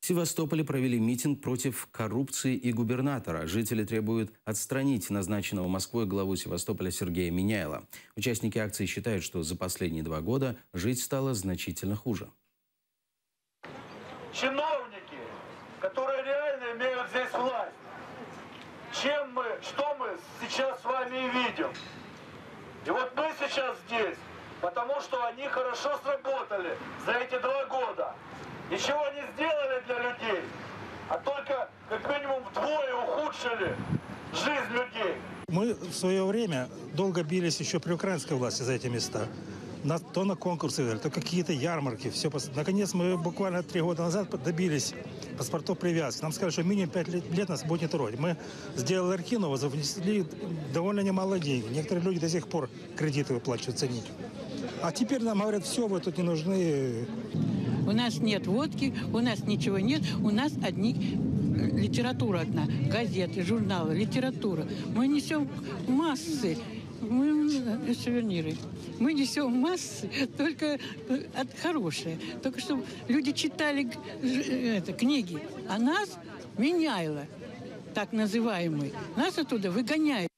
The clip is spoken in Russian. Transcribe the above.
В Севастополе провели митинг против коррупции и губернатора. Жители требуют отстранить назначенного Москвой главу Севастополя Сергея Миняйла. Участники акции считают, что за последние 2 года жить стало значительно хуже. Чиновники, которые реально имеют здесь власть, что мы сейчас с вами и видим. И вот мы сейчас здесь, потому что они хорошо сработали за эти 2 года. Ничего не сделали для людей, а только как минимум вдвое ухудшили жизнь людей. Мы в свое время долго бились еще при украинской власти за эти места. То на конкурсы, то какие-то ярмарки. Все. Наконец мы буквально 3 года назад добились паспортов привязки. Нам сказали, что минимум 5 лет нас будет не трогать. Мы сделали Архинова, внесли довольно немало денег. Некоторые люди до сих пор кредиты выплачивают, ценить. А теперь нам говорят, все, вы тут не нужны. У нас нет водки, у нас ничего нет, у нас одни литература одна, газеты, журналы, литература. Мы несем массы, сувениры. Мы несем массы, только хорошие. Только чтобы люди читали книги. А нас Миняйло, так называемый, нас оттуда выгоняют.